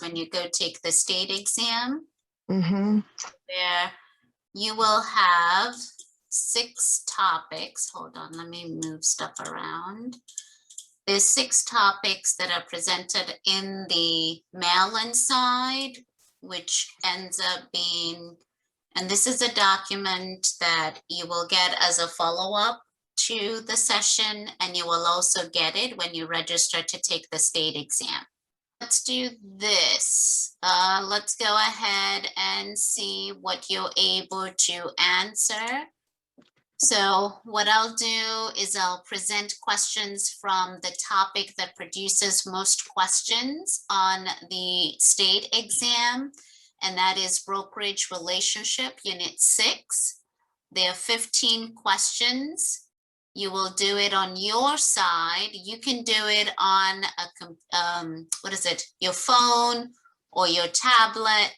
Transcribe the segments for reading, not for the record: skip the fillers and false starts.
when you go take the state exam, Mm-hmm. where you will have 6 topics. Hold on, let me move stuff around. There's 6 topics that are presented in the mail-in side, which ends up being, and this is a document that you will get as a follow-up to the session, and you will also get it when you register to take the state exam. Let's do this. Let's go ahead and see what you're able to answer. So what I'll do is I'll present questions from the topic that produces most questions on the state exam, and that is Brokerage Relationship, Unit 6. There are 15 questions. You will do it on your side. You can do it on your phone or your tablet,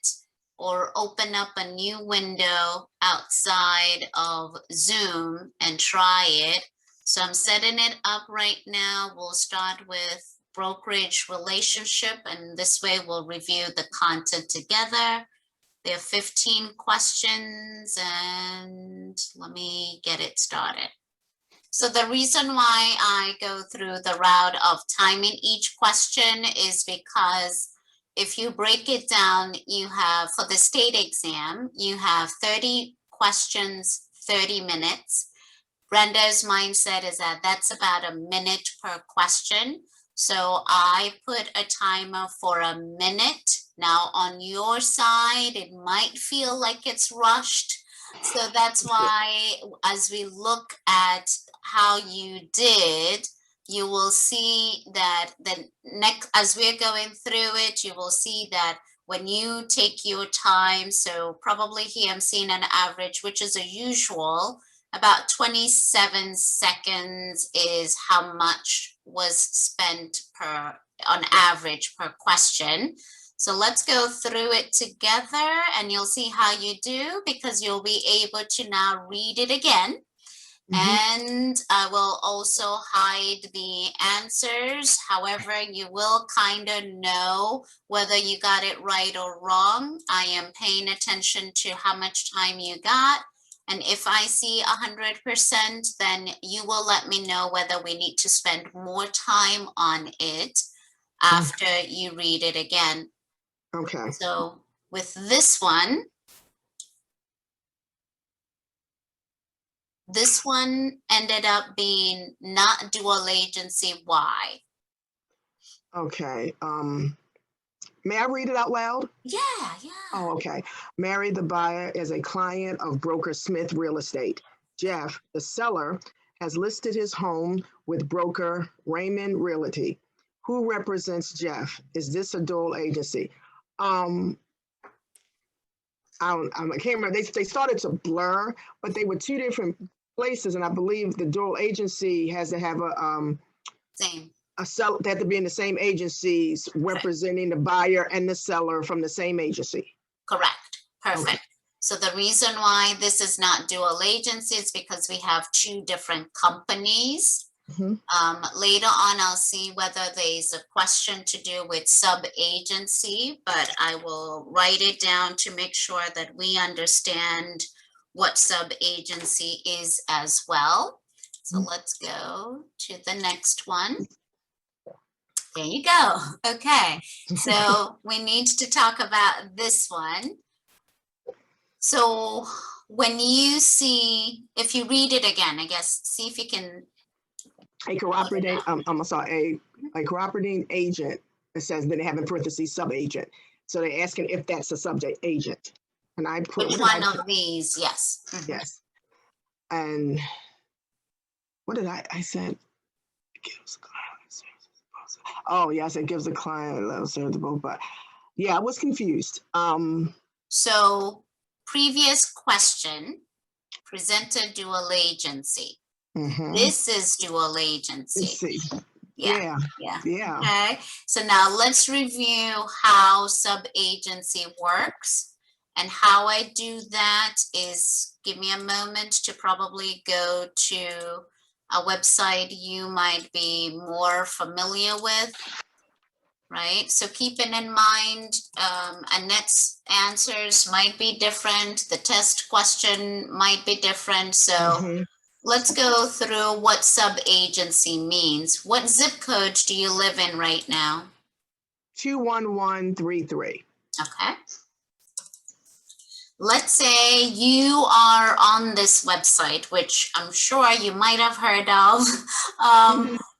or open up a new window outside of Zoom and try it. So I'm setting it up right now. We'll start with Brokerage Relationship, and this way we'll review the content together. There are 15 questions, and let me get it started. So the reason why I go through the route of timing each question is because if you break it down, you have, for the state exam, you have 30 questions, 30 minutes. Brenda's mindset is that that's about a minute per question. So I put a timer for a minute. Now on your side, it might feel like it's rushed. So that's why as we look at how you did, you will see that the next, as we're going through it, you will see that when you take your time, so probably here I'm seeing an average, which is a usual, about 27 seconds is how much was spent on average per question. So let's go through it together and you'll see how you do, because you'll be able to now read it again. And I will also hide the answers. However, you will kind of know whether you got it right or wrong. I am paying attention to how much time you got. And if I see 100%, then you will let me know whether we need to spend more time on it after you read it again. Okay. So with this one ended up being not dual agency. Why? Okay. May I read it out loud? Yeah. Oh, okay. Mary, the buyer, is a client of broker Smith Real Estate. Jeff, the seller, has listed his home with broker Raymond Realty. Who represents Jeff? Is this a dual agency? I can't remember. They started to blur, but they were 2 different places, and I believe the dual agency has to have same. A seller. They have to be in the same agencies, representing the buyer and the seller from the same agency. Correct. Perfect. Okay. So the reason why this is not dual agency is because we have 2 different companies. Later on, I'll see whether there's a question to do with sub-agency, but I will write it down to make sure that we understand what sub-agency is as well. So let's go to the next one. There you go. Okay, so we need to talk about this one. So when you see, if you read it again, I guess, see if you can. A cooperating, a cooperating agent, it says, then they have in parentheses sub-agent. So they're asking if that's a subject agent. And I put, which one of these? Yes. Yes. And what did I said? Oh, yes, it gives the client a level serviceable, but yeah, I was confused. So previous question presented dual agency. This is dual agency. Yeah. Okay, so now let's review how sub-agency works. And how I do that is, give me a moment to probably go to a website you might be more familiar with. right? So keeping in mind, Annette's answers might be different. The test question might be different. So let's go through what sub-agency means. What zip code do you live in right now? 21133. Okay. Let's say you are on this website, which I'm sure you might have heard of.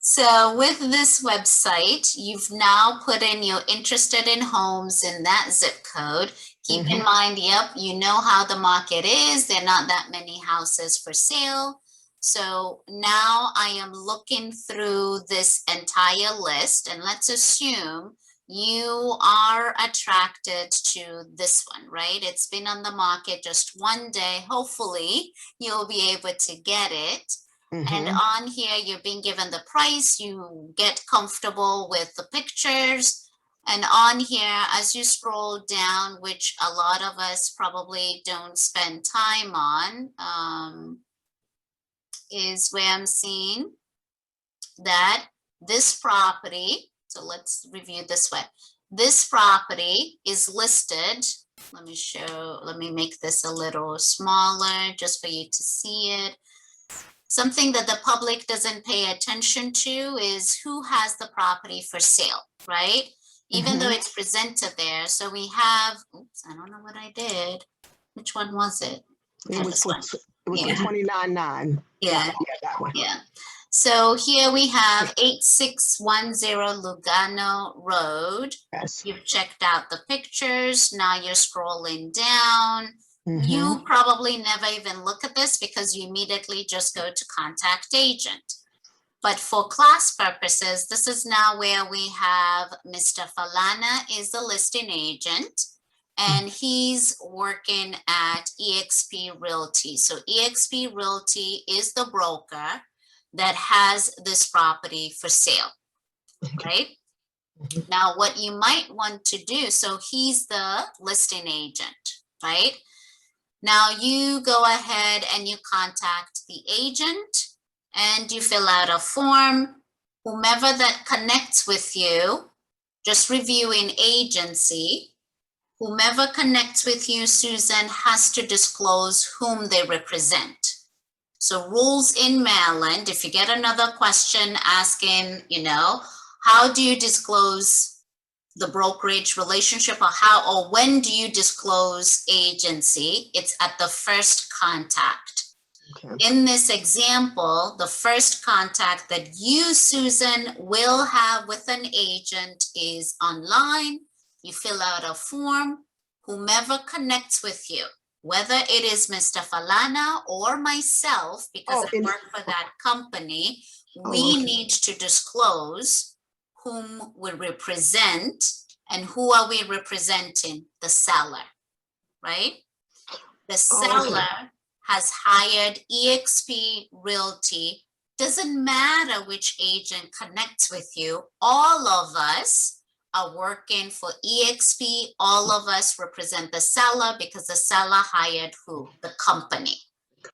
So with this website, you've now put in you're interested in homes in that zip code. Keep in mind, yep, you know how the market is. There are not that many houses for sale. So now I am looking through this entire list, and let's assume you are attracted to this one, right? It's been on the market just one day. Hopefully you'll be able to get it. And on here, you're being given the price. You get comfortable with the pictures. And on here, as you scroll down, which a lot of us probably don't spend time on, is where I'm seeing that this property, so let's review this way. This property is listed. Let me make this a little smaller just for you to see it. Something that the public doesn't pay attention to is who has the property for sale, right? Even though it's presented there. So we have, oops, I don't know what I did. Which one was it? It was for 29.9. Yeah, that one. Yeah. So here we have 8610 Lugano Road. Yes. You've checked out the pictures. Now you're scrolling down. You probably never even look at this because you immediately just go to contact agent. But for class purposes, this is now where we have Mr. Falana is the listing agent, and he's working at eXp Realty. So eXp Realty is the broker that has this property for sale, right? Now, what you might want to do, so he's the listing agent, right? Now you go ahead and you contact the agent and you fill out a form. Whomever that connects with you, just reviewing agency, whomever connects with you, Susan, has to disclose whom they represent. So rules in Maryland, if you get another question asking, how do you disclose the brokerage relationship, or when do you disclose agency? It's at the first contact. In this example, the first contact that you, Susan, will have with an agent is online. You fill out a form. Whomever connects with you, whether it is Mr. Falana or myself, because I work for that company, we need to disclose whom we represent. And who are we representing? The seller, right? The seller has hired eXp Realty. Doesn't matter which agent connects with you. All of us are working for eXp. All of us represent the seller because the seller hired who? The company.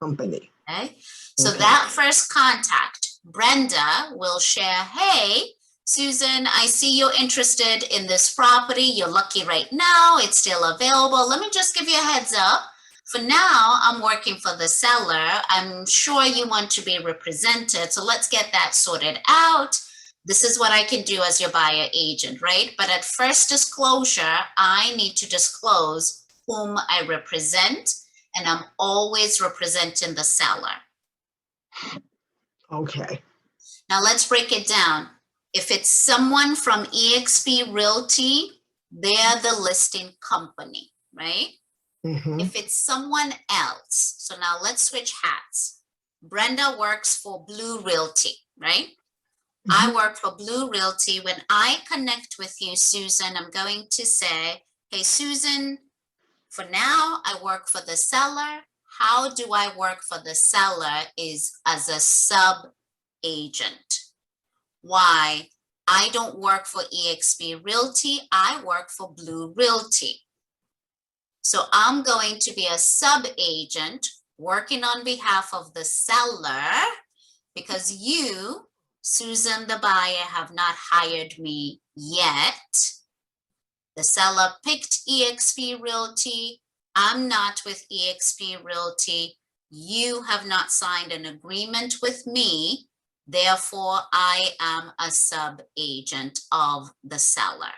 Okay. So that first contact, Brenda will share, hey, Susan, I see you're interested in this property. You're lucky right now. It's still available. Let me just give you a heads up. For now, I'm working for the seller. I'm sure you want to be represented. So let's get that sorted out. This is what I can do as your buyer agent, right? But at first disclosure, I need to disclose whom I represent, and I'm always representing the seller. Okay. Now let's break it down. If it's someone from eXp Realty, they're the listing company, right? If it's someone else, so now let's switch hats. Brenda works for Blue Realty, right? I work for Blue Realty. When I connect with you, Susan, I'm going to say, hey, Susan, for now, I work for the seller. How do I work for the seller is as a sub-agent. Why? I don't work for eXp Realty. I work for Blue Realty. So I'm going to be a sub-agent working on behalf of the seller because you Susan, the buyer, have not hired me yet. The seller picked eXp Realty. I'm not with eXp Realty. You have not signed an agreement with me. Therefore, I am a sub-agent of the seller.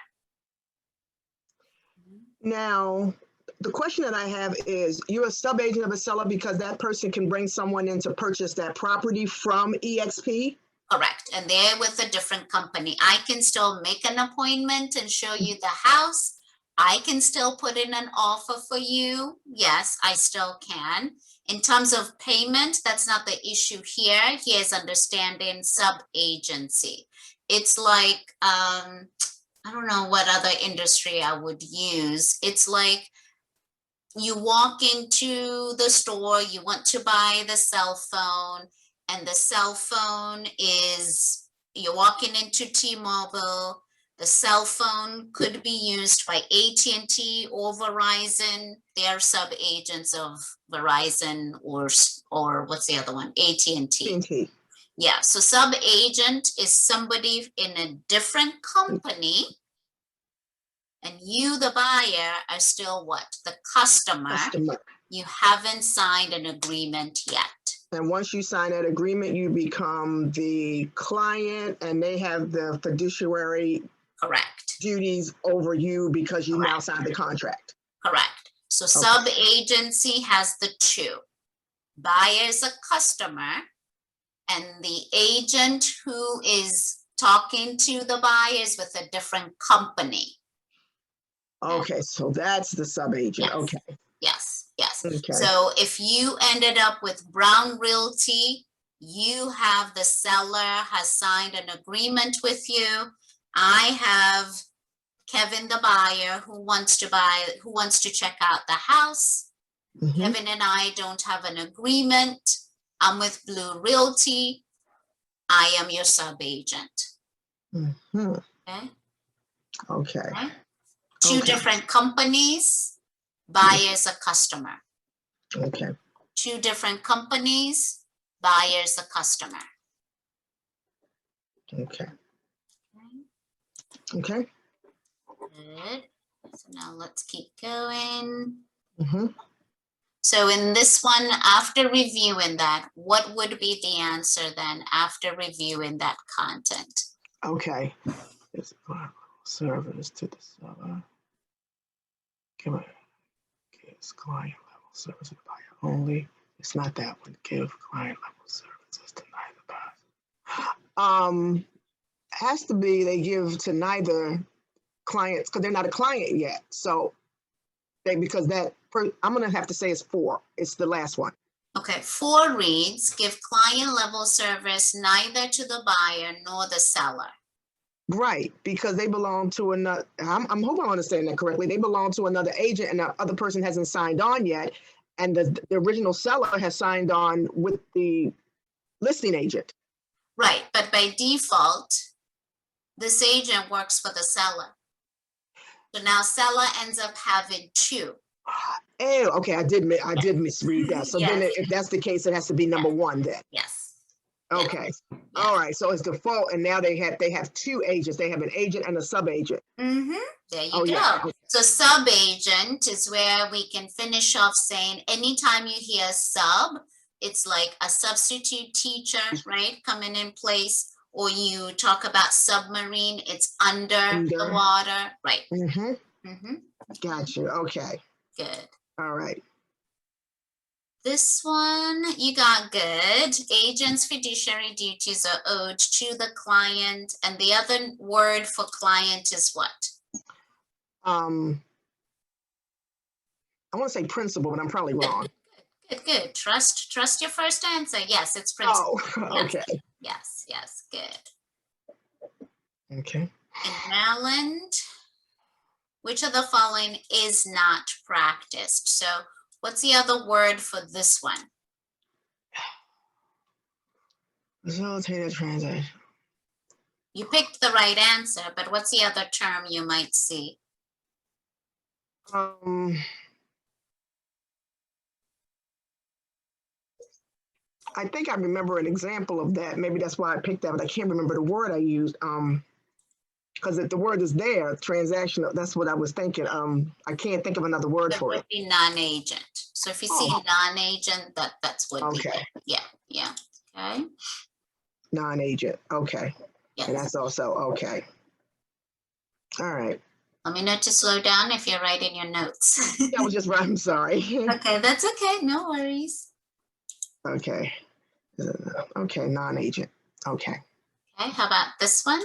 Now, the question that I have is, you're a sub-agent of a seller because that person can bring someone in to purchase that property from EXP? Correct. And they're with a different company. I can still make an appointment and show you the house. I can still put in an offer for you. Yes, I still can. In terms of payment, that's not the issue here. Here's understanding sub-agency. It's like, I don't know what other industry I would use. It's like you walk into the store, you want to buy the cell phone, and the cell phone is, you're walking into T-Mobile, the cell phone could be used by AT&T or Verizon. They're sub-agents of Verizon or what's the other one? AT&T. AT&T. Yeah, so sub-agent is somebody in a different company, and you, the buyer, are still what? The customer. You haven't signed an agreement yet. And once you sign that agreement, you become the client and they have the fiduciary Correct. duties over you because you Correct. now signed the contract. Correct. So Okay. sub-agency has the two. Buyer is a customer, and the agent who is talking to the buyer is with a different company. Okay, so that's the sub-agent. Yes. Okay. Yes, yes. Okay. So if you ended up with Brown Realty, you have the seller has signed an agreement with you. I have Kevin, the buyer, who wants to check out the house. Mhm. Kevin and I don't have an agreement. I'm with Blue Realty. I am your sub-agent. Mhm. Okay. Okay. Okay. Two Okay. different companies. Buyer's a customer. Okay. Two different companies. Buyer's a customer. Okay. Okay. Good. So now let's keep going. Mm-hmm. So in this one, after reviewing that, what would be the answer then after reviewing that content? Okay. It's service to the seller. Give client level service to the buyer only. It's not that one. Give client level services to neither party. Has to be they give to neither clients because they're not a client yet. So because I'm gonna have to say it's 4. It's the last one. Okay, 4 reads, give client level service neither to the buyer nor the seller. Right, because they belong to another. I'm hoping I understand that correctly. They belong to another agent, and the other person hasn't signed on yet, and the original seller has signed on with the listing agent. Right, but by default, this agent works for the seller. So now seller ends up having 2. Oh, okay. I did misread that. So then, if that's the case, it has to be number 1 then. Yes. Okay. Yeah. All right. So it's default, and now they have 2 agents. They have an agent and a sub-agent. Mm-hmm. There you go. Yeah. Okay. So sub-agent is where we can finish off saying anytime you hear sub, it's like a substitute teacher, right, coming in place, or you talk about submarine, it's under the water, right? Mm-hmm. Mm-hmm. Got you. Okay. Good. All right. This one you got good. Agents' fiduciary duties are owed to the client, and the other word for client is what? I want to say principal, but I'm probably wrong. Good. Trust your first answer. Yes, it's principal. Oh, okay. Yes, good. Okay. In Maryland, which of the following is not practiced? So what's the other word for this one? Facilitated transaction. You picked the right answer, but what's the other term you might see? I think I remember an example of that. Maybe that's why I picked that, but I can't remember the word I used. Because the word is there, transactional. That's what I was thinking. I can't think of another word It for would it. be non-agent. So if you see Oh, non-agent, that's would be, okay. yeah, yeah, okay, Non-agent. Okay. And yes. that's also okay. All right. Let me know to slow down if you're writing your notes. That was just right. I'm sorry. Okay, that's okay, no worries. Okay. Okay. Non-agent. Okay. Okay, how about this one?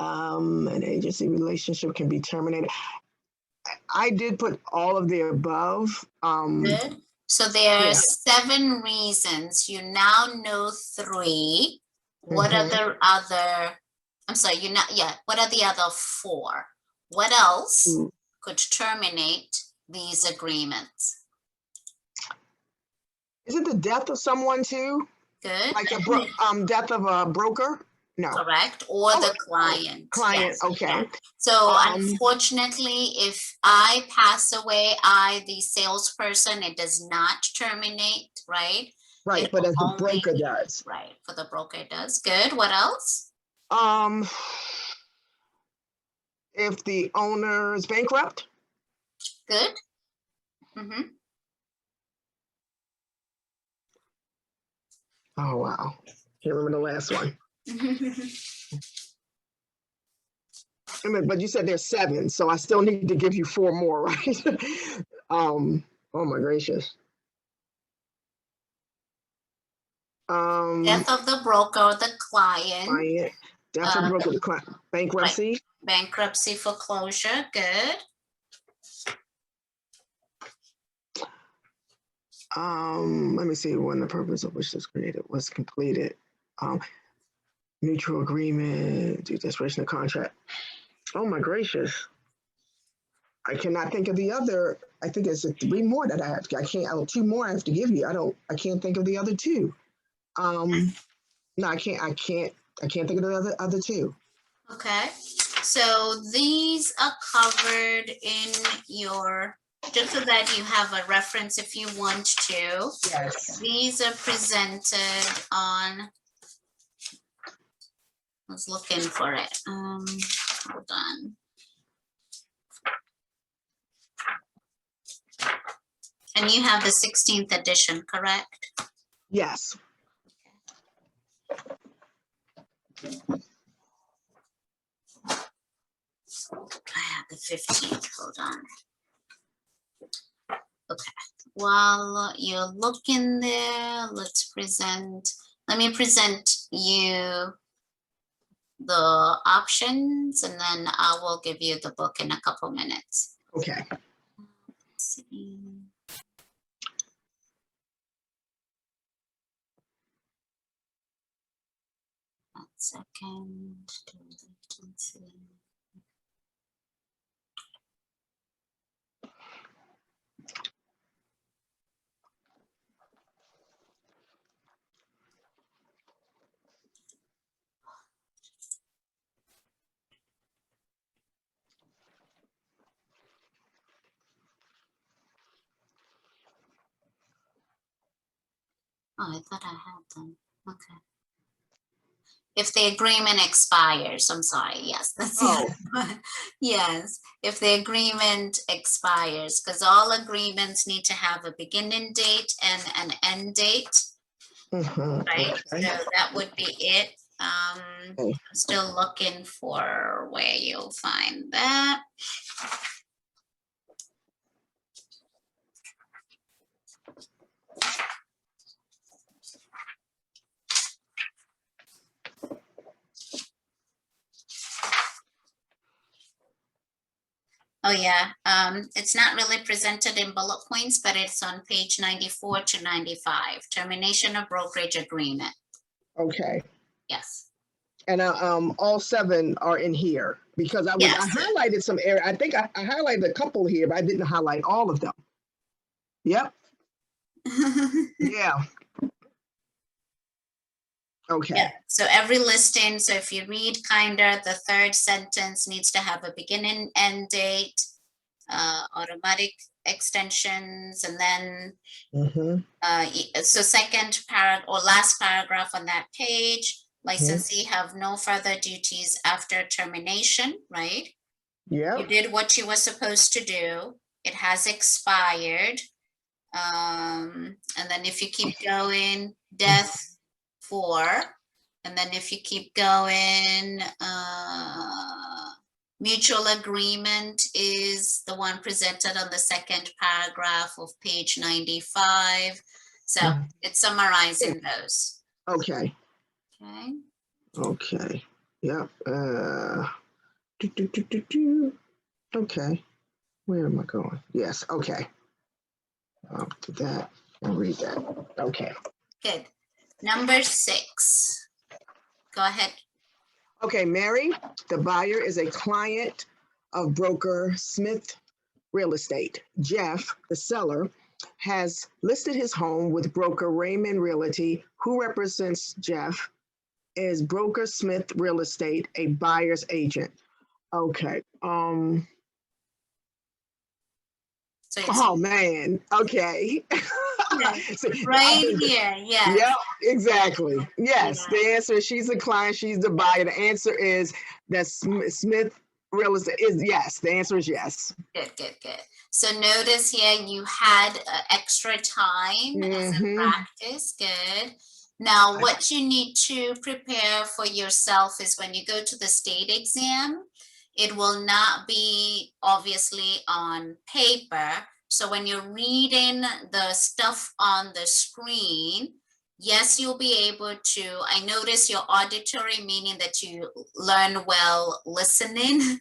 An agency relationship can be terminated. I did put all of the above. Good. So there are Yeah. 7 reasons. You now know 3. What are Mhm. the other, I'm sorry, you're not, yeah, what are the other 4? What else Mm. could terminate these agreements? Is it the death of someone too? Good, Like a death of a broker? No. correct, or Oh, the client. client. Yes, Okay. yeah. So Um, unfortunately, if I pass away, the salesperson, it does not terminate, right? right. It But will as the only, broker does. right, for the broker it does. Good, what else? Um, if the owner is bankrupt. Good. Mm-hmm. Oh wow. Can't remember the last one. I mean, but you said there's 7, so I still need to give you 4 more, right? Oh my gracious. Death of the broker or the client, Client, death of uh, broker, right, bankruptcy. bankruptcy, foreclosure, good. Let me see when the purpose of which this created was completed. Um, mutual agreement, due desperation of contract. Oh my gracious. I cannot think of the other. I think it's 3 more that I have. I can't. 2 more I have to give you. I can't think of the other 2. No, I can't. I can't think of the other 2. Okay, so these are covered in your, just so that you have a reference if you want to. Yes. These are presented on, I was looking for it. Hold on. And you have the 16th edition, correct? Yes. I have the 15th, hold on. Okay, while you're looking there, let me present you the options and then I will give you the book in a couple minutes. Okay. Let's see. One second. Oh, I thought I had them. Okay. If the agreement expires, I'm sorry, yes, that's the Oh. other one. Yes, if the agreement expires, because all agreements need to have a beginning date and an end date, right? Okay. So that would be it. Okay. I'm still looking for where you'll find that. Oh, yeah. It's not really presented in bullet points, but it's on page 94 to 95. Termination of brokerage agreement. Okay. Yes. And all 7 are in here because I Yes. highlighted some area. I think I highlighted a couple here, but I didn't highlight all of them. Yep. Yeah. Okay. Yeah. So every listing, so if you read kinder, the 3rd sentence needs to have a beginning end date. automatic extensions, and then Mm-hmm. so second paragraph or last paragraph on that page, licensee have no further duties after termination, right? You Yep. did what you were supposed to do. It has expired. And then if you keep going, death 4, and then if you keep going, mutual agreement is the one presented on the second paragraph of page 95. So it's summarizing those. Okay. Okay. Okay. Yep. Okay. Where am I going? Yes. Okay. Up to that and read that. Okay. Good. Number 6. Go ahead. Okay, Mary, the buyer, is a client of broker Smith Real Estate. Jeff, the seller, has listed his home with broker Raymond Realty, who represents Jeff, is broker Smith Real Estate, a buyer's agent. Okay. So it's Oh man. Okay. See, right here. Yes. Yep, exactly. Yes, Yeah. the answer is she's a client, she's the buyer. The answer is that Smith Real Estate is yes. The answer is yes. Good, good, good. So notice here you had extra time as a Mm-hmm. practice. Good. Now, what you need to prepare for yourself is when you go to the state exam, it will not be obviously on paper. So when you're reading the stuff on the screen, yes, you'll be able to. I notice your auditory, meaning that you learn well listening.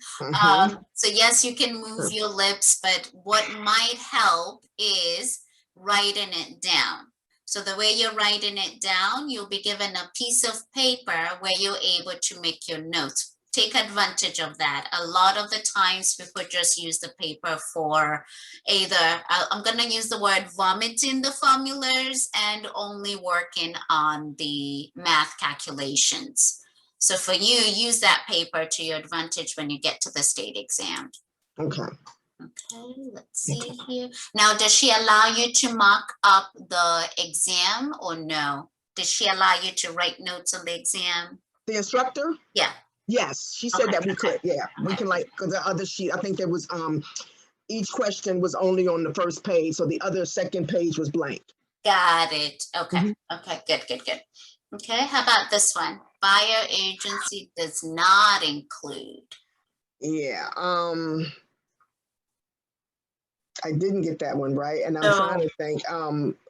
So yes, you can move your lips, but what might help is writing it down. So the way you're writing it down, you'll be given a piece of paper where you're able to make your notes. Take advantage of that. A lot of the times people just use the paper for either, I'm going to use the word vomiting the formulas and only working on the math calculations. So for you, use that paper to your advantage when you get to the state exam. Okay. Okay, let's see here. Now, does she allow you to mock up the exam or no? Does she allow you to write notes on the exam? The instructor? Yeah. Yes, she said that we could. Yeah, we can because the other sheet, I think there was each question was only on the first page, so the other second page was blank. Got it. Okay. Okay, good, good, good. Okay, how about this one? Buyer agency does not include. Yeah, I didn't get that one right, and I'm trying to think.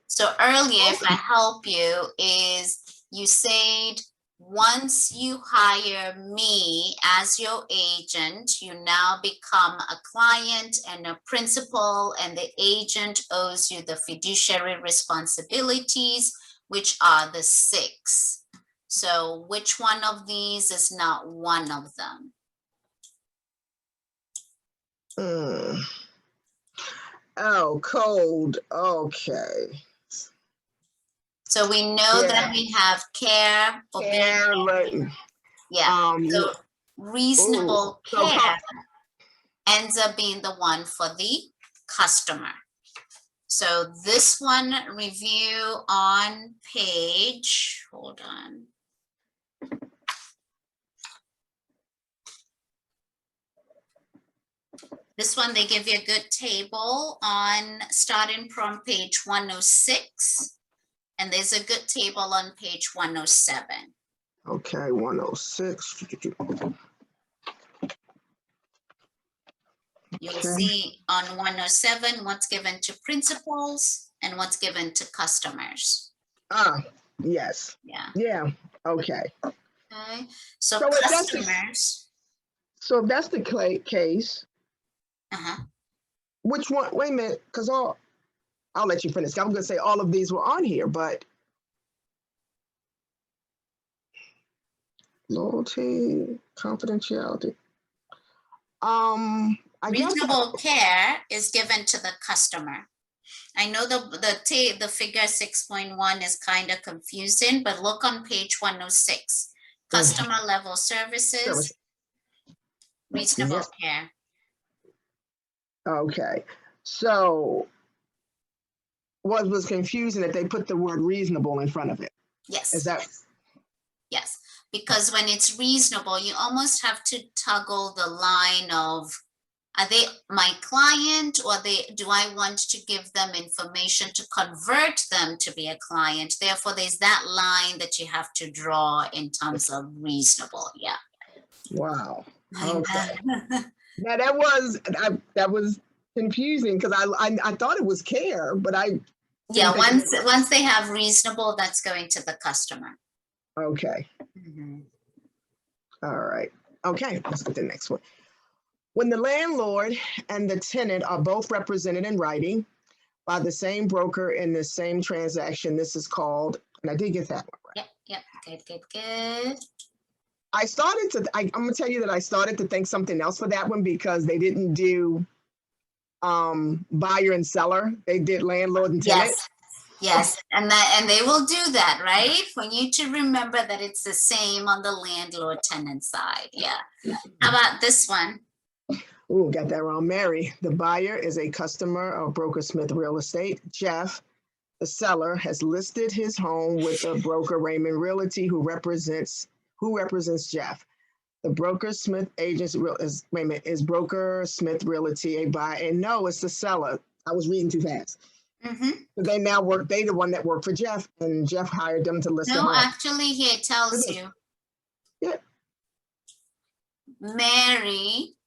So earlier, if I help you, is you said once you hire me as your agent, you now become a client and a principal, and the agent owes you the fiduciary responsibilities, which are the 6. So which one of these is not one of them? Oh, code. Okay. So we know that we have care, Care, yeah. So reasonable care ends up being the one for the customer. So this one, review on page, hold on. This one, they give you a good table on starting from page 106. And there's a good table on page 107. Okay, 106. You'll see on 107 what's given to principals and what's given to customers. Yes. Yeah. Yeah. Okay. Okay. So customers. So if that's the case, which one? Wait a minute, because I'll let you finish. I'm going to say all of these were on here, but loyalty, confidentiality. Reasonable care is given to the customer. I know the figure 6.1 is kind of confusing, but look on page 106. Customer level services, reasonable care. Okay. So what was confusing that they put the word reasonable in front of it. Yes. Is that? Yes, because when it's reasonable, you almost have to toggle the line of, are they my client, or do I want to give them information to convert them to be a client? Therefore, there's that line that you have to draw in terms of reasonable. Yeah. Wow. I Okay. know. Now that was confusing because I thought it was care, but I Yeah, didn't think once they have reasonable, that's going to the customer. okay. Mhm. All right. Okay, let's get to the next one. When the landlord and the tenant are both represented in writing by the same broker in the same transaction, this is called, and I did get that one right. Yep, good. I'm gonna tell you that I started to think something else for that one because they didn't do buyer and seller. They did landlord and tenant. Yes, and they will do that, right? For you to remember that it's the same on the landlord tenant side. Yeah. How about this one? Ooh, got that wrong. Mary, the buyer, is a customer of Broker Smith Real Estate. Jeff, the seller, has listed his home with the broker Raymond Realty, who represents Jeff. The Broker Smith agency is Broker Smith Realty a buyer? And no, it's the seller. I was reading too fast. Mm-hmm. They now work. They the one that worked for Jeff, and Jeff hired them to list the No, home. actually, here it tells you. Yeah. Mary,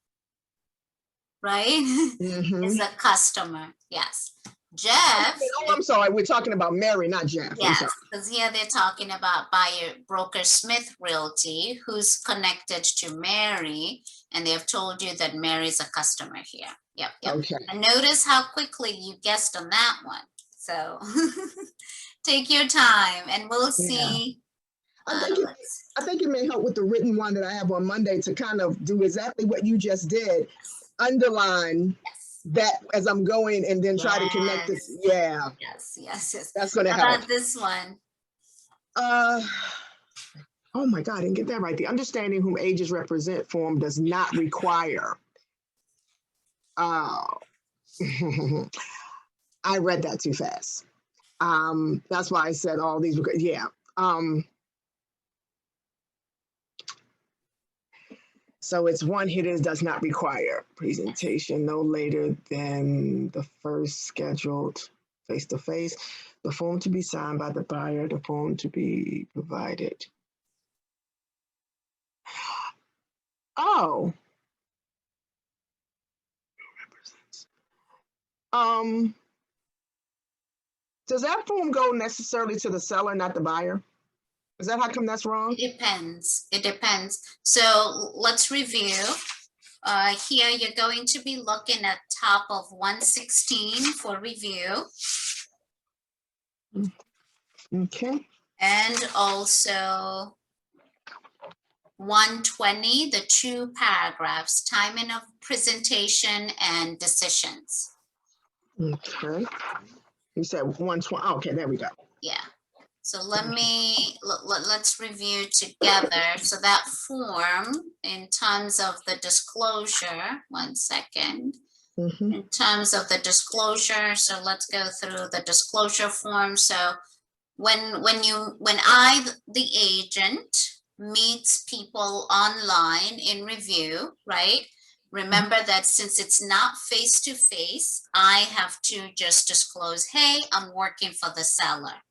right, is a customer. Yes. Jeff. Oh, I'm sorry. We're talking about Mary, not Jeff. Yes, because here they're talking about buyer Broker Smith Realty, who's connected to Mary, and they've told you that Mary's a customer here. Yep. Okay. And notice how quickly you guessed on that one. So take your time, and we'll see. I think it may help with the written one that I have on Monday to kind of do exactly what you just did. Underline that as I'm going and then try to connect it. Yeah. Yes. That's going to help. How about this one? Oh my God, I didn't get that right. The understanding whom ages represent form does not require. I read that too fast. That's why I said all these. Yeah. So it's one hit is does not require presentation no later than the first scheduled face-to-face. The form to be signed by the buyer, the form to be provided. Oh. Does that form go necessarily to the seller, not the buyer? Is that how come that's wrong? It depends. So let's review. Here you're going to be looking at top of 116 for review. Okay. And also 120, the two paragraphs, timing of presentation and decisions. Okay. You said 120. Okay, there we go. Yeah. So let's review together. So that form, in terms of the disclosure, 1 second. In terms of the disclosure, so let's go through the disclosure form. So when I, the agent, meets people online in review, right? Remember that since it's not face-to-face, I have to just disclose, hey, I'm working for the seller.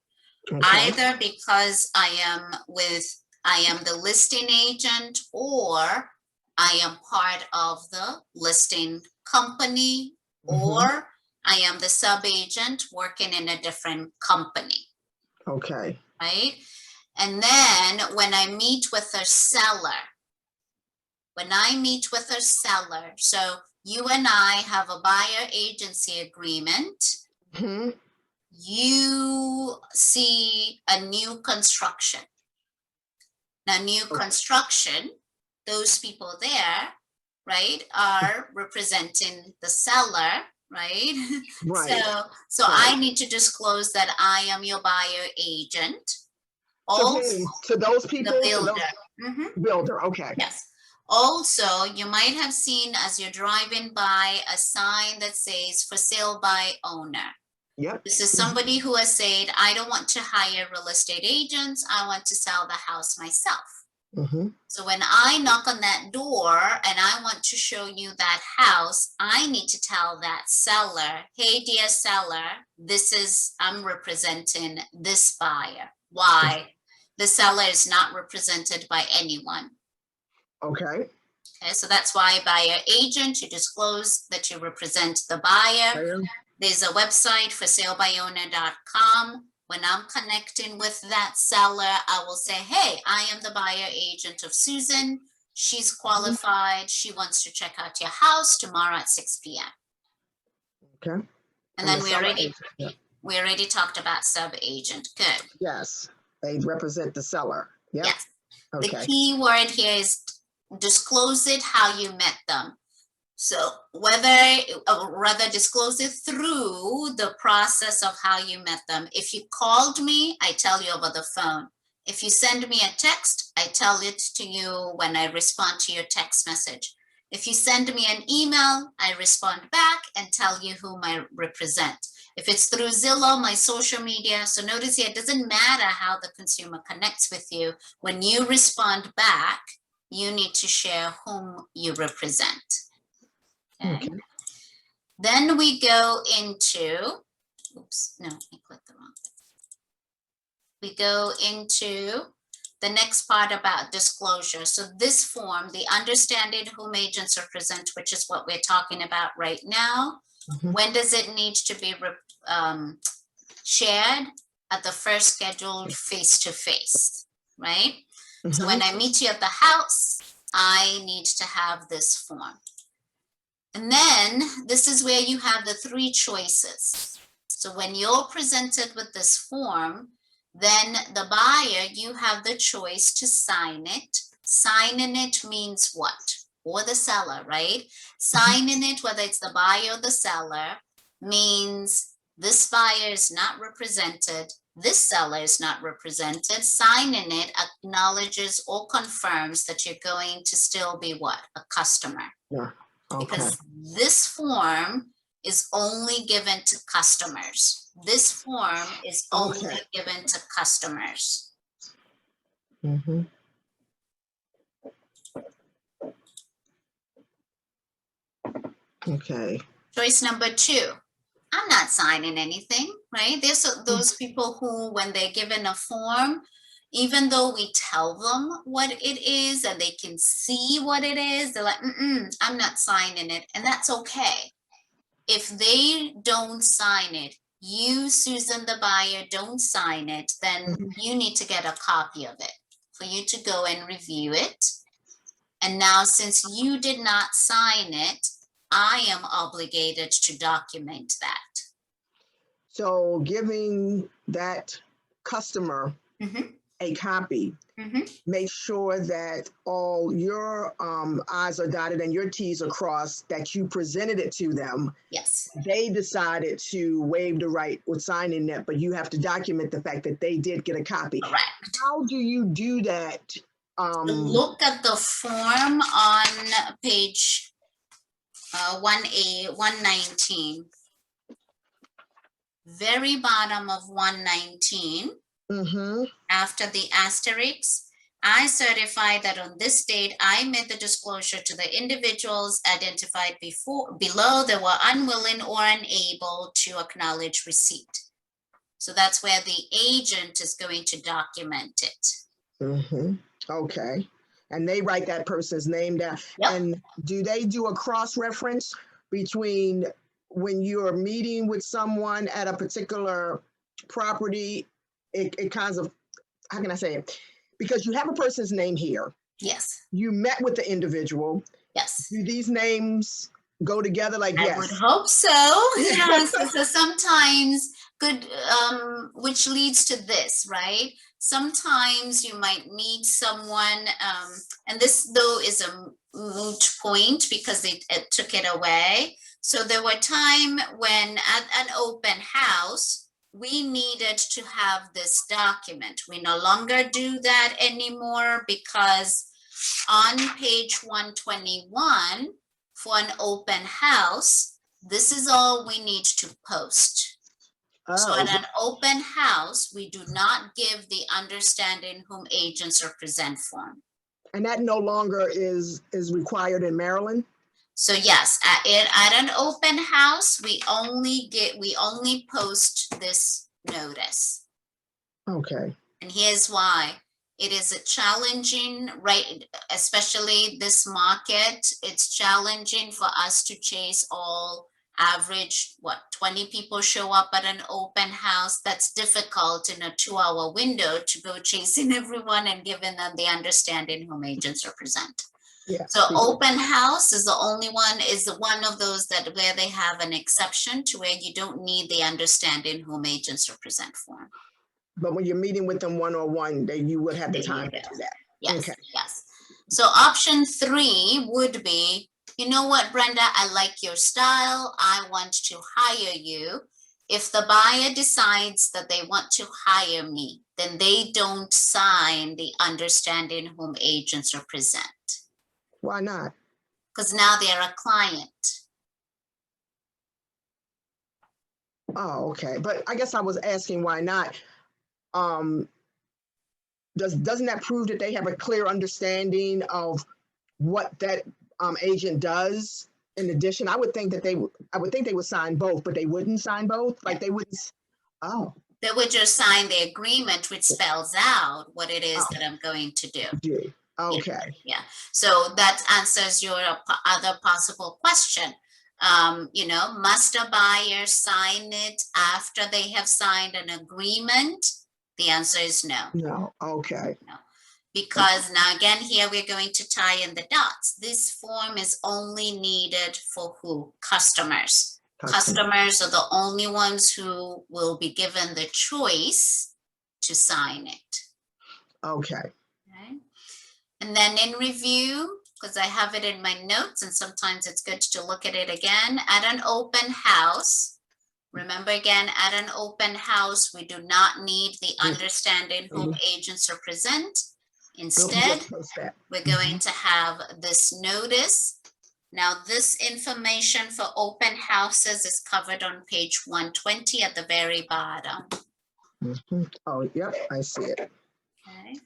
Okay. Either because I am the listing agent, or I am part of the listing company, or I am the sub-agent working in a different company. Okay. Right? And then when I meet with a seller, so you and I have a buyer agency agreement. You see a new construction. Now, new construction, those people there, right, are representing the seller, right? Right. So right. I need to disclose that I am your buyer agent. Also, to those people? The builder. Builder, okay. Yes. Also, you might have seen as you're driving by a sign that says for sale by owner. Yep. This is somebody who has said, I don't want to hire real estate agents. I want to sell the house myself. Mm-hmm. So when I knock on that door and I want to show you that house, I need to tell that seller, hey, dear seller, I'm representing this buyer. Why? The seller is not represented by anyone. Okay. Okay, so that's why buyer agent, you disclose that you represent the buyer. There's a website for salebyowner.com. When I'm connecting with that seller, I will say, hey, I am the buyer agent of Susan. She's qualified. She wants to check out your house tomorrow at 6 p.m. Okay. And then we already talked about sub agent. Good. Yes. They represent the seller. Yep. Yes. Okay. The key word here is disclose it how you met them. So rather disclose it through the process of how you met them. If you called me, I tell you over the phone. If you send me a text, I tell it to you when I respond to your text message. If you send me an email, I respond back and tell you whom I represent. If it's through Zillow, my social media, so notice here, it doesn't matter how the consumer connects with you. When you respond back, you need to share whom you represent. Okay. Then we go into, oops, no, I clicked the wrong thing. We go into the next part about disclosure. So this form, the understanding whom agents represent, which is what we're talking about right now. When does it need to be shared? At the first scheduled face-to-face, right? So when I meet you at the house, I need to have this form. And then this is where you have the three choices. So when you're presented with this form, then the buyer, you have the choice to sign it. Signing it means what? Or the seller, right? Signing it, whether it's the buyer or the seller, means this buyer is not represented. This seller is not represented. Signing it acknowledges or confirms that you're going to still be what? A customer. Yeah. Okay. Because this form is only given to customers. This form is only given to customers. Okay. Choice number 2. I'm not signing anything, right? There's those people who, when they're given a form, even though we tell them what it is and they can see what it is, they're like, I'm not signing it. And that's okay. If they don't sign it, you, Susan, the buyer, don't sign it, then you need to get a copy of it for you to go and review it. And now, since you did not sign it, I am obligated to document that. So giving that customer a copy, make sure that all your I's are dotted and your T's are crossed, that you presented it to them. Yes. They decided to waive the right with signing it, but you have to document the fact that they did get a copy. Correct. How do you do that? Look at the form on page 119. Very bottom of 119. After the asterisk, I certify that on this date, I made the disclosure to the individuals identified below that were unwilling or unable to acknowledge receipt. So that's where the agent is going to document it. Okay. And they write that person's name down. Yep. And do they do a cross-reference between when you're meeting with someone at a particular property? It kinds of, how can I say it? Because you have a person's name here. Yes. You met with the individual. Yes. Do these names go together like I would hope so. Yes. So sometimes good, which leads to this, right? Sometimes you might meet someone, and this though is a moot point because they took it away. So there were times when at an open house, we needed to have this document. We no longer do that anymore because On page 121, for an open house, this is all we need to post. So Oh, at an open house, we do not give the understanding whom agents represent form. and that no longer is required in Maryland? So yes, at an open house, we only post this notice. Okay. And here's why. It is a challenging, right, especially this market, it's challenging for us to chase all average, 20 people show up at an open house. That's difficult in a 2-hour window to go chasing everyone and giving them the understanding whom agents represent. Yeah. So open house is one of those that where they have an exception to where you don't need the understanding whom agents represent form. But when you're meeting with them one-on-one, you would have the time to do that. Yes, Okay. yes. So option 3 would be, you know what, Brenda, I like your style. I want to hire you. If the buyer decides that they want to hire me, then they don't sign the understanding whom agents represent. Why not? Because now they're a client. Oh, okay. But I guess I was asking why not. Doesn't that prove that they have a clear understanding of what that agent does? In addition, I would think they would sign both, but they wouldn't sign both. Like they wouldn't. Oh. They would just sign the agreement, which spells out what it is that I'm going to do. Okay. Yeah. So that answers your other possible question. Must a buyer sign it after they have signed an agreement? The answer is no. No. Okay. No. Because now again, here we're going to tie in the dots. This form is only needed for who? Customers. Customers are the only ones who will be given the choice to sign it. Okay. Okay. And then in review, because I have it in my notes and sometimes it's good to look at it again, at an open house, remember again, at an open house, we do not need the understanding whom agents represent. Instead, we're going to have this notice. Now, this information for open houses is covered on page 120 at the very bottom. Oh, yep, I see it. Okay.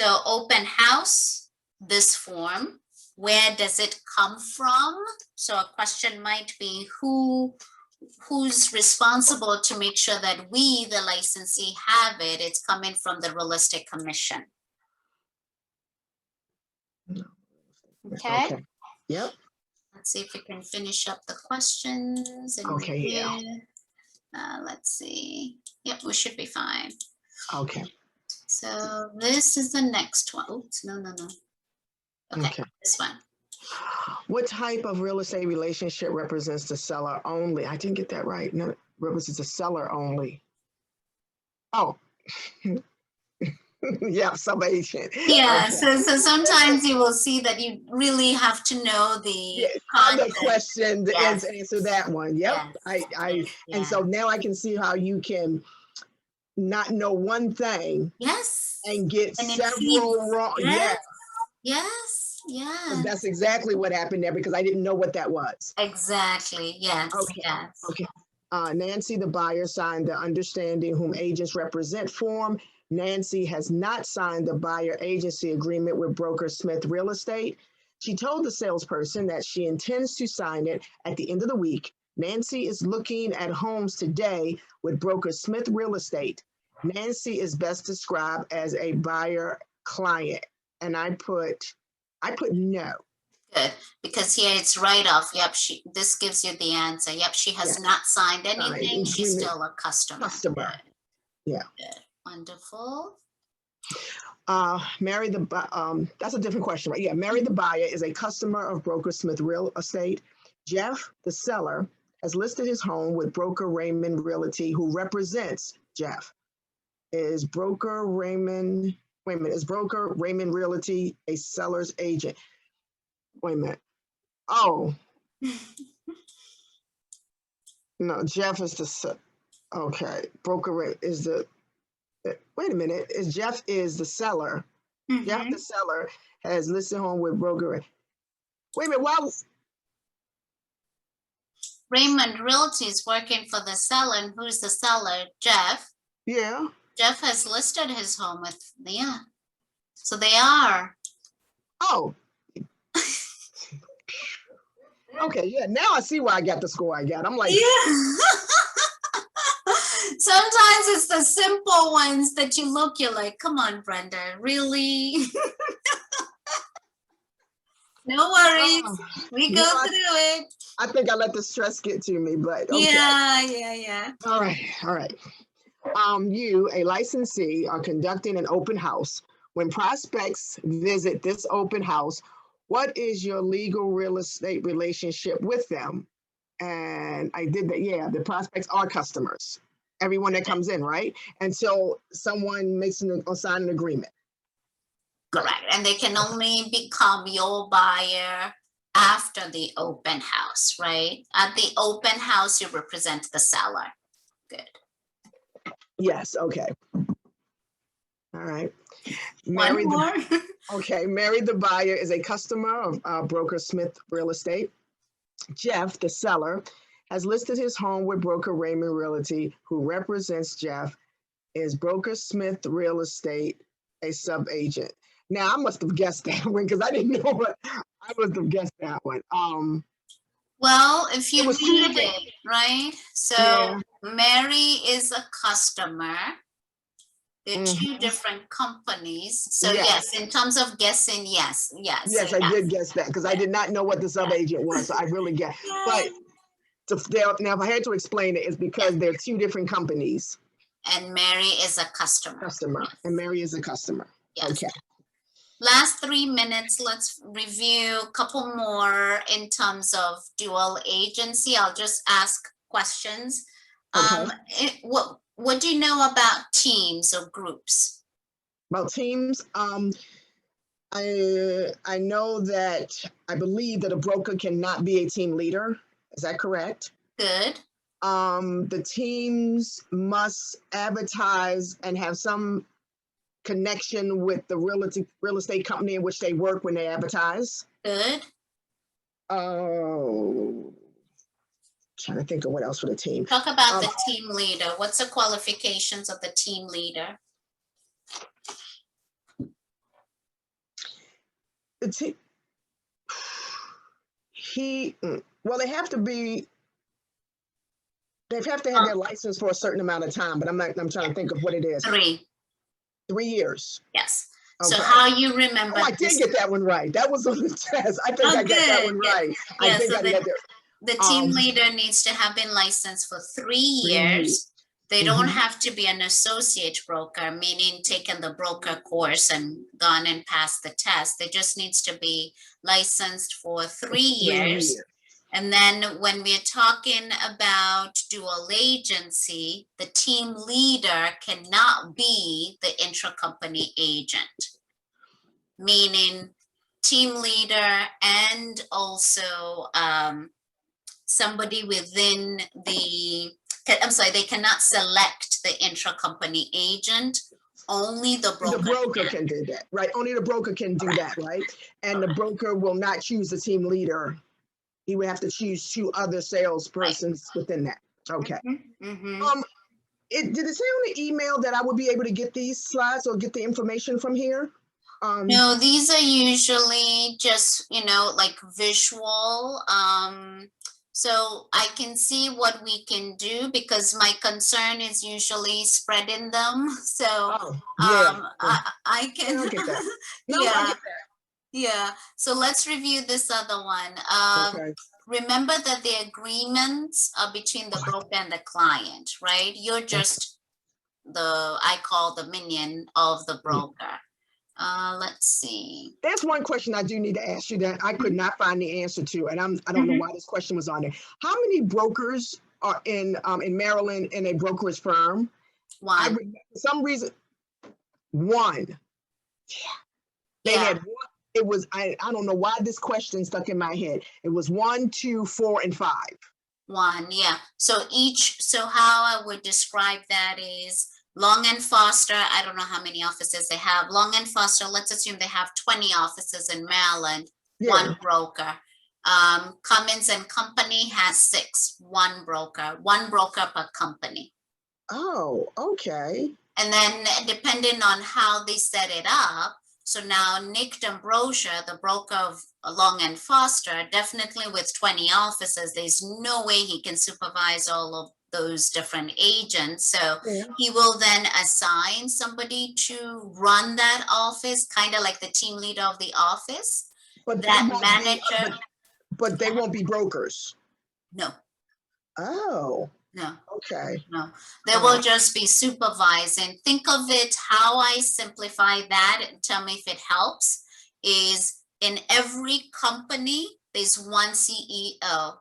So open house, this form, where does it come from? So a question might be who's responsible to make sure that we, the licensee, have it? It's coming from the Real Estate Commission. Okay. Yep. Let's see if we can finish up the questions. Okay, yeah. Let's see. Yep, we should be fine. Okay. So this is the next one. Oops, no. Okay, this one. What type of real estate relationship represents the seller only? I didn't get that right. No, represents the seller only. Oh. Yeah, sub-agent. Yeah, okay. So sometimes you will see that you really have to know the other question to answer that one. Yep. Yes. And so now I can see how you can not know one thing. Yes. And get several wrong. Yes. That's exactly what happened there because I didn't know what that was. Exactly. Yes. Okay. Yes. Okay. Nancy, the buyer, signed the understanding whom agents represent form. Nancy has not signed the buyer agency agreement with Broker Smith Real Estate. She told the salesperson that she intends to sign it at the end of the week. Nancy is looking at homes today with Broker Smith Real Estate. Nancy is best described as a buyer client. And I put no. Good, because here it's right off. Yep, this gives you the answer. Yep, she has not signed anything. She's still a customer. Good. Yeah. Good. Wonderful. That's a different question, right? Yeah, Mary the buyer is a customer of Broker Smith Real Estate. Jeff, the seller, has listed his home with Broker Raymond Realty, who represents Jeff. Is Broker Raymond Realty a seller's agent? Wait a minute. Oh. No, Jeff is okay. Broker is the, wait a minute. Jeff is the seller. Jeff, the seller, has listed home with broker. Wait a minute, why? Raymond Realty is working for the seller, and who's the seller? Jeff. Yeah. Jeff has listed his home with, yeah. So they are. Oh. Okay, yeah, now I see why I got the score I got. I'm like, yeah. Sometimes it's the simple ones that you look, you're like, come on, Brenda, really? No worries. We go through it. I think I let the stress get to me, but okay. Yeah. All right. You, a licensee, are conducting an open house. When prospects visit this open house, what is your legal real estate relationship with them? And I did that. Yeah, the prospects are customers. Everyone that comes in, right? Until someone makes or sign an agreement. Correct. And they can only become your buyer after the open house, right? At the open house, you represent the seller. Good. Yes. Okay. All right. One more. Okay. Mary, the buyer, is a customer of Broker Smith Real Estate. Jeff, the seller, has listed his home with broker Raymond Realty, who represents Jeff, is Broker Smith Real Estate, a sub-agent. Now, I must have guessed that one because I didn't know what. I must have guessed that one. Well, if you read it, right? So yeah. Mary is a customer. They're two different companies. So yes, in terms of guessing, yes. Yes, I did guess that because I did not know what the sub-agent was. So I really guessed. But now, if I had to explain it, it's because they're two different companies. And Mary is a customer. And Mary is a customer. Yes. Okay. Last 3 minutes, let's review a couple more in terms of dual agency. I'll just ask questions. Okay. What do you know about teams or groups? About teams, I know that I believe that a broker cannot be a team leader. Is that correct? Good. The teams must advertise and have some connection with the real estate company in which they work when they advertise. Good. Oh, trying to think of what else for the team. Talk about the team leader. What's the qualifications of the team leader? The team. Well, they have to have their license for a certain amount of time, but I'm trying to think of what it is. 3 years. Yes. Okay. So how you remember? Oh, I did get that one right. That was on the test. I think I got that one right. Yeah, I think I got that. The team leader needs to have been licensed for 3 years. They don't have to be an associate broker, meaning taken the broker course and gone and passed the test. They just needs to be licensed for 3 years. And then when we're talking about dual agency, the team leader cannot be the intracompany agent, meaning team leader and also somebody within the, they cannot select the intracompany agent. Only the broker. The broker can do that, right? Only the broker can do that, right? And the broker will not choose the team leader. He would have to choose 2 other salespersons within that. Okay. Did it say on the email that I would be able to get these slides or get the information from here? No, these are usually just, like visual. So I can see what we can do because my concern is usually spreading them. So I can. I get that. No, I get that. Yeah, so let's review this other one. Remember that the agreements are between the broker and the client, right? You're just I call the minion of the broker. Let's see. There's one question I do need to ask you that I could not find the answer to, and I don't know why this question was on there. How many brokers are in Maryland in a brokerage firm? One. For some reason, one. Yeah. They had one. It was, I don't know why this question stuck in my head. It was 1, 2, 4, and 5. 1, yeah. So how I would describe that is Long and Foster, I don't know how many offices they have. Long and Foster, let's assume they have 20 offices in Maryland, Yeah. one broker. Cummins and Company has 6, one broker per company. Oh, okay. And then depending on how they set it up, so now Nick D'Ambrosia, the broker of Long and Foster, definitely with 20 offices, there's no way he can supervise all of those different agents. So Yeah. he will then assign somebody to run that office, kind of like the team leader of the office. But That they won't manager, but they won't be brokers. no, Oh, no. okay. No, they will just be supervising. Think of it, how I simplify that, and tell me if it helps, is in every company, there's one CEO.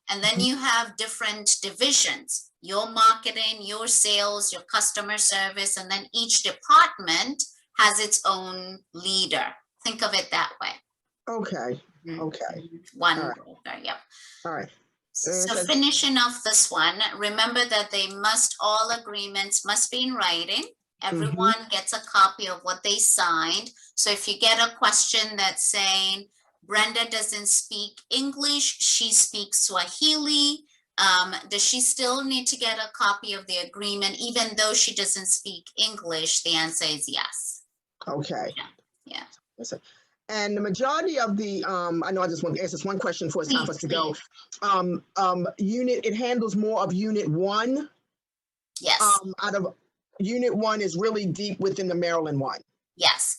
And then you have different divisions, your marketing, your sales, your customer service, and then each department has its own leader. Think of it that way. Okay. Okay. One All right. broker, yep. All right. So finishing off this one, remember that all agreements must be in writing. Everyone gets a copy of what they signed. So if you get a question that's saying, Brenda doesn't speak English, she speaks Swahili, does she still need to get a copy of the agreement, even though she doesn't speak English? The answer is yes. Okay. Yeah. Listen. And the majority of the, I know I just want to ask this one question before it's time for us to go. It handles more of unit 1. Yes. Out of unit 1 is really deep within the Maryland one. Yes.